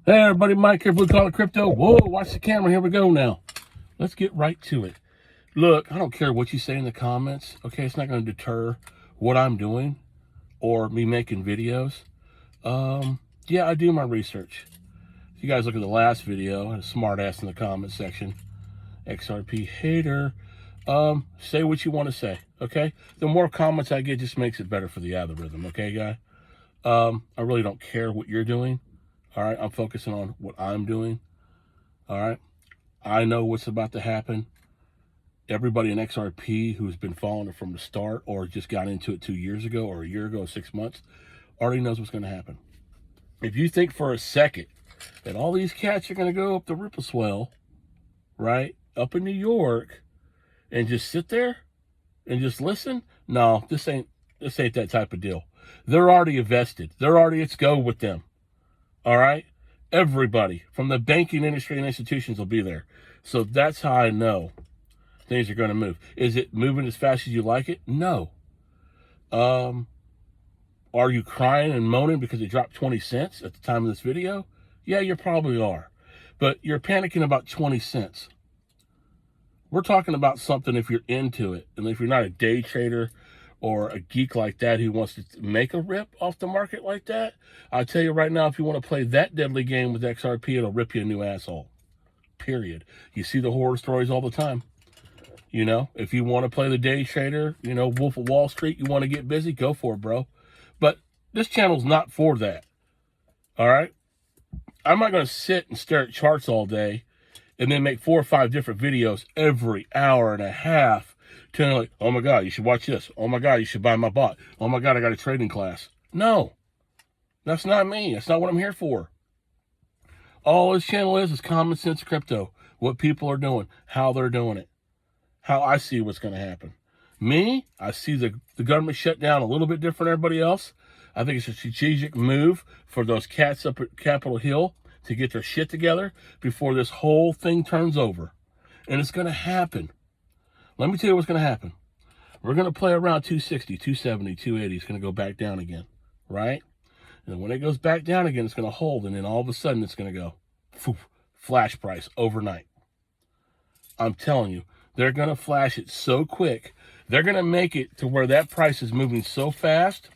Hey everybody, Mike here, Blue Collar Crypto. Whoa, watch the camera. Here we go now. Let's get right to it. Look, I don't care what you say in the comments. Okay, it's not going to deter what I'm doing or me making videos. Yeah, I do my research. If you guys look at the last video, I had a smart ass in the comment section. XRP hater. Say what you want to say, okay? The more comments I get just makes it better for the algorithm, okay, guy? I really don't care what you're doing. All right, I'm focusing on what I'm doing. All right, I know what's about to happen. Everybody in XRP who's been following it from the start or just got into it 2 years ago or a year ago, 6 months, already knows what's going to happen. If you think for a second that all these cats are going to go up the Ripple swell, right, up in New York, and just sit there and just listen, no, this ain't that type of deal. They're already invested. Let's go with them. All right? Everybody from the banking industry and institutions will be there. So that's how I know things are going to move. Is it moving as fast as you like it? No. Are you crying and moaning because it dropped 20 cents at the time of this video? Yeah, you probably are. But you're panicking about 20 cents. We're talking about something if you're into it. And if you're not a day trader or a geek like that who wants to make a rip off the market like that, I'll tell you right now, if you want to play that deadly game with XRP, it'll rip you a new asshole. Period. You see the horror stories all the time. You know, if you want to play the day trader, you know, Wolf of Wall Street, you want to get busy, go for it, bro. But this channel's not for that. All right? I'm not going to sit and stare at charts all day and then make 4 or 5 different videos every hour and a half telling like, oh my God, you should watch this. Oh my God, you should buy my bot. Oh my God, I got a trading class. No, that's not me. That's not what I'm here for. All this channel is common sense crypto. What people are doing, how they're doing it, how I see what's going to happen. Me, I see the government shut down a little bit different than everybody else. I think it's a strategic move for those cats up at Capitol Hill to get their shit together before this whole thing turns over. And it's going to happen. Let me tell you what's going to happen. We're going to play around 260, 270, 280. It's going to go back down again, right? And when it goes back down again, it's going to hold. And then all of a sudden, it's going to go flash price overnight. I'm telling you, they're going to flash it so quick. They're going to make it to where that price is moving so fast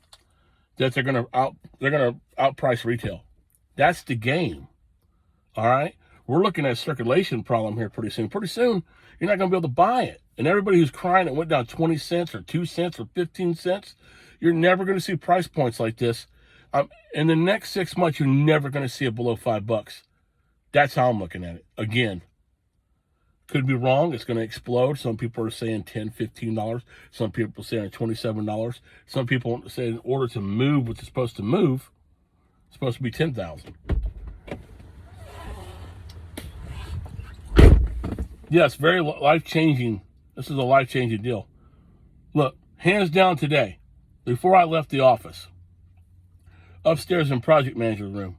that they're going to outprice retail. That's the game. All right? We're looking at a circulation problem here pretty soon. Pretty soon, you're not going to be able to buy it. And everybody who's crying it went down 20 cents or 2 cents or 15 cents, you're never going to see price points like this. In the next 6 months, you're never going to see it below $5. That's how I'm looking at it. Again, could be wrong. It's going to explode. Some people are saying $10, $15. Some people are saying $27. Some people say in order to move what's supposed to move, it's supposed to be 10,000. Yes, very life-changing. This is a life-changing deal. Look, hands down today, before I left the office, upstairs in project manager room,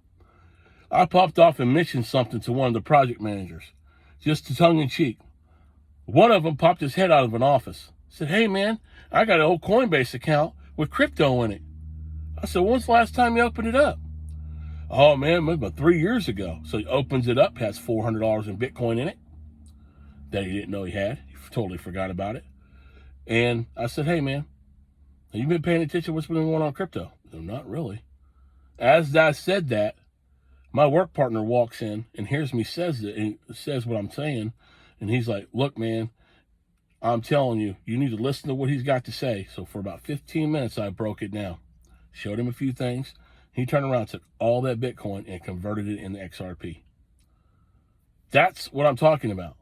I popped off and mentioned something to one of the project managers, just tongue-in-cheek. One of them popped his head out of an office. Said, hey, man, I got an old Coinbase account with crypto in it. I said, when's the last time you opened it up? Oh, man, maybe about 3 years ago. So he opens it up, has $400 in Bitcoin in it that he didn't know he had. He totally forgot about it. And I said, hey, man, have you been paying attention to what's been going on in crypto? No, not really. As I said that, my work partner walks in and hears me says what I'm saying. And he's like, look, man, I'm telling you, you need to listen to what he's got to say. So for about 15 minutes, I broke it down, showed him a few things. He turned around, took all that Bitcoin and converted it into XRP. That's what I'm talking about.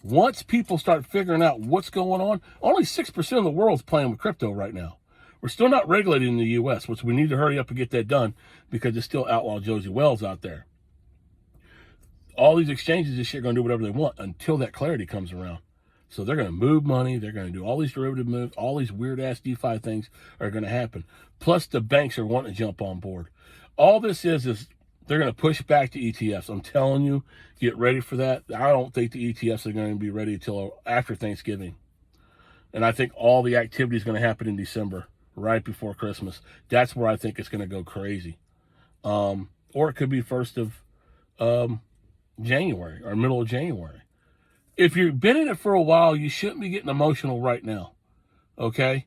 Once people start figuring out what's going on, only 6% of the world's playing with crypto right now. We're still not regulated in the U.S., which we need to hurry up and get that done because it's still outlaw Josie Wells out there. All these exchanges this shit are going to do whatever they want until that clarity comes around. So they're going to move money. They're going to do all these derivative moves. All these weird-ass DeFi things are going to happen. Plus, the banks are wanting to jump on board. All this is they're going to push back the ETFs. I'm telling you, get ready for that. I don't think the ETFs are going to be ready until after Thanksgiving. And I think all the activity is going to happen in December, right before Christmas. That's where I think it's going to go crazy. Or it could be first of January or middle of January. If you've been in it for a while, you shouldn't be getting emotional right now. Okay?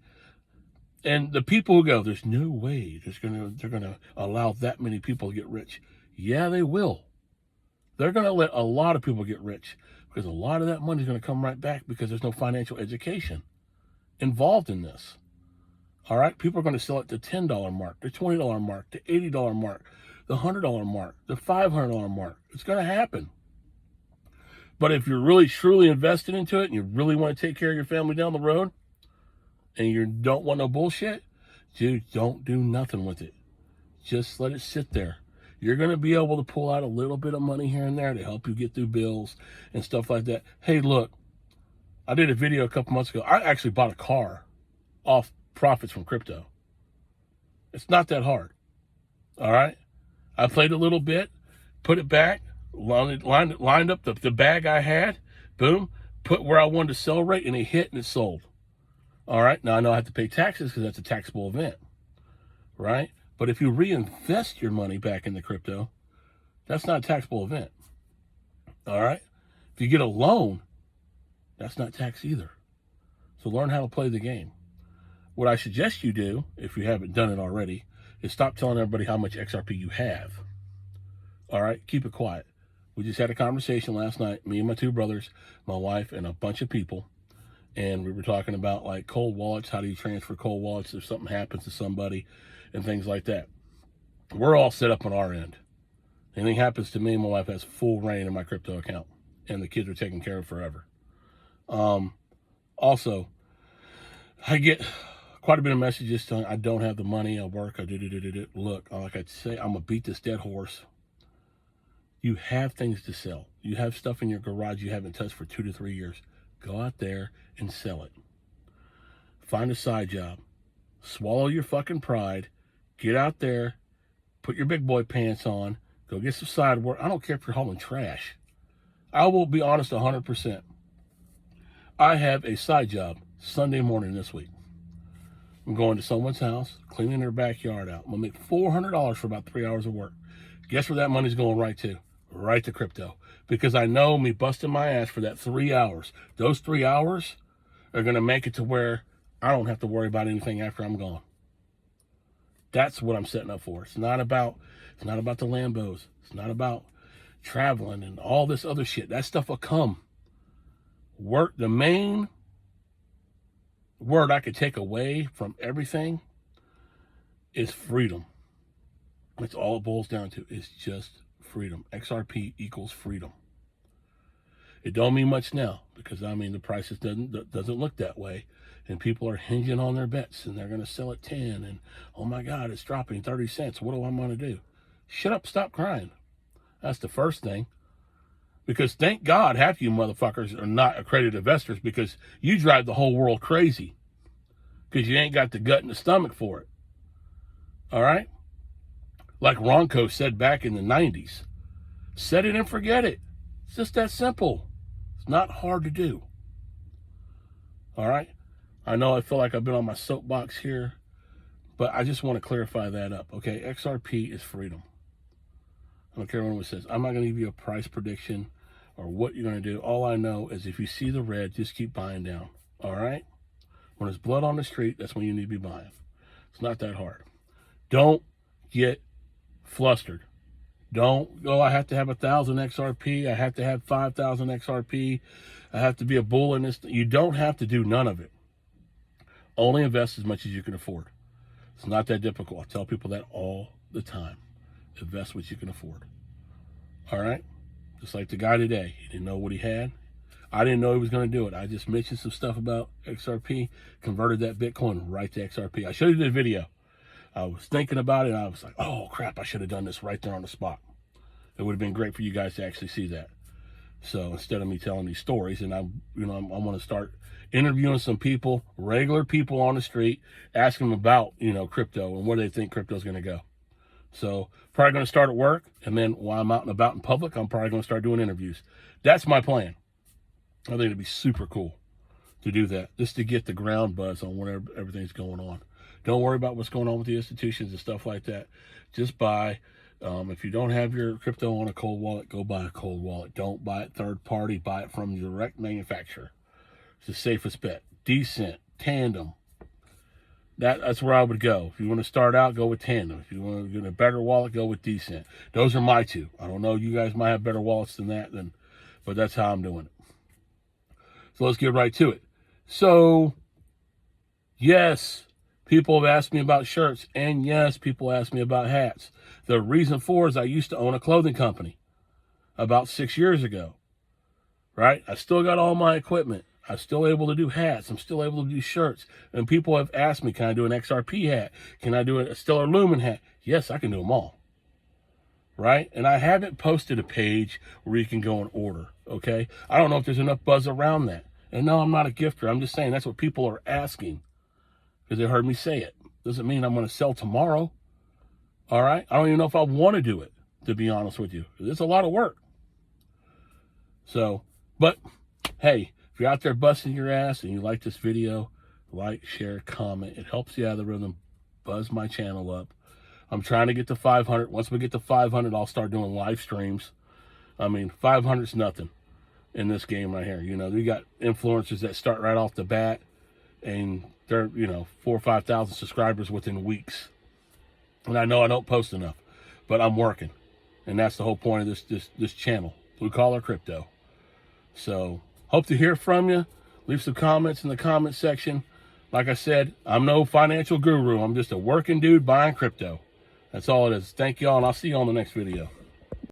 And the people who go, there's no way they're gonna allow that many people to get rich. Yeah, they will. They're gonna let a lot of people get rich because a lot of that money is gonna come right back because there's no financial education involved in this. All right, people are going to sell it to $10 mark, the $20 mark, the $80 mark, the $100 mark, the $500 mark. It's going to happen. But if you're really truly invested into it and you really want to take care of your family down the road and you don't want no bullshit, dude, don't do nothing with it. Just let it sit there. You're going to be able to pull out a little bit of money here and there to help you get through bills and stuff like that. Hey, look, I did a video a couple months ago. I actually bought a car off profits from crypto. It's not that hard. All right. I played a little bit, put it back, lined up the bag I had, boom, put where I wanted to sell rate, and it hit and it sold. All right. Now I know I have to pay taxes because that's a taxable event. Right. But if you reinvest your money back into crypto, that's not a taxable event. All right. If you get a loan, that's not tax either. So learn how to play the game. What I suggest you do, if you haven't done it already, is stop telling everybody how much XRP you have. All right? Keep it quiet. We just had a conversation last night, me and my two brothers, my wife, and a bunch of people. And we were talking about like cold wallets. How do you transfer cold wallets if something happens to somebody and things like that? We're all set up on our end. Anything happens to me, my wife has full reign in my crypto account. And the kids are taken care of forever. Also, I get quite a bit of messages telling I don't have the money, I work, I do. Look, like I say, I'm gonna beat this dead horse. You have things to sell. You have stuff in your garage you haven't touched for 2 to 3 years. Go out there and sell it. Find a side job. Swallow your fucking pride. Get out there. Put your big boy pants on. Go get some side work. I don't care if you're hauling trash. I will be honest 100%. I have a side job Sunday morning this week. I'm going to someone's house, cleaning their backyard out. I'm going to make $400 for about 3 hours of work. Guess where that money's going right to? Right to crypto. Because I know me busting my ass for that 3 hours. Those 3 hours are going to make it to where I don't have to worry about anything after I'm gone. That's what I'm setting up for. It's not about the Lambos. It's not about traveling and all this other shit. That stuff will come. Work, the main word I could take away from everything is freedom. That's all it boils down to. It's just freedom. XRP equals freedom. It don't mean much now because I mean the prices doesn't look that way, and people are hinging on their bets and they're going to sell at 10 and oh my God, it's dropping 30 cents. What do I want to do? Shut up, stop crying. That's the first thing. Because thank God half you motherfuckers are not accredited investors because you drive the whole world crazy because you ain't got the gut and the stomach for it. All right? Like Ronco said back in the 90s, set it and forget it. It's just that simple. It's not hard to do. All right? I know I feel like I've been on my soapbox here, but I just want to clarify that up. Okay? XRP is freedom. I don't care what anyone says. I'm not going to give you a price prediction or what you're going to do. All I know is if you see the red, just keep buying down. All right? When there's blood on the street, that's when you need to be buying. It's not that hard. Don't get flustered. Don't go, I have to have 1,000 XRP. I have to have 5,000 XRP. I have to be a bull in this. You don't have to do none of it. Only invest as much as you can afford. It's not that difficult. I tell people that all the time. Invest what you can afford. All right? Just like the guy today. He didn't know what he had. I didn't know he was going to do it. I just mentioned some stuff about XRP, converted that Bitcoin right to XRP. I showed you the video. I was thinking about it, and I was like, oh, crap, I should have done this right there on the spot. It would have been great for you guys to actually see that. So instead of me telling these stories, and I want to start interviewing some people, regular people on the street, asking them about, crypto and where they think crypto is going to go. So probably going to start at work, and then while I'm out and about in public, I'm probably going to start doing interviews. That's my plan. I think it'd be super cool to do that, just to get the ground buzz on where everything's going on. Don't worry about what's going on with the institutions and stuff like that. Just buy If you don't have your crypto on a cold wallet, go buy a cold wallet. Don't buy it third party. Buy it from the direct manufacturer. It's the safest bet. Decent, Tandem. That's where I would go. If you want to start out, go with Tandem. If you want to get a better wallet, go with Decent. Those are my two. I don't know. You guys might have better wallets than that, but that's how I'm doing it. So let's get right to it. So, yes, people have asked me about shirts, and yes, people ask me about hats. The reason for is I used to own a clothing company about 6 years ago, right? I still got all my equipment. I'm still able to do hats. I'm still able to do shirts. And people have asked me, can I do an XRP hat? Can I do a Stellar Lumen hat? Yes, I can do them all, right? And I haven't posted a page where you can go and order, okay? I don't know if there's enough buzz around that. And no, I'm not a gifter. I'm just saying that's what people are asking because they heard me say it. Doesn't mean I'm going to sell tomorrow, all right? I don't even know if I want to do it, to be honest with you. It's a lot of work. So, but hey, if you're out there busting your ass and you like this video, like, share, comment. It helps the algorithm buzz my channel up. I'm trying to get to 500. Once we get to 500, I'll start doing live streams. I mean, 500's nothing in this game right here. You know, we got influencers that start right off the bat, and they're, 4,000 or 5,000 subscribers within weeks. And I know I don't post enough, but I'm working, and that's the whole point of this channel, Blue Collar Crypto. So, hope to hear from you. Leave some comments in the comment section. Like I said, I'm no financial guru. I'm just a working dude buying crypto. That's all it is. Thank y'all, and I'll see you on the next video.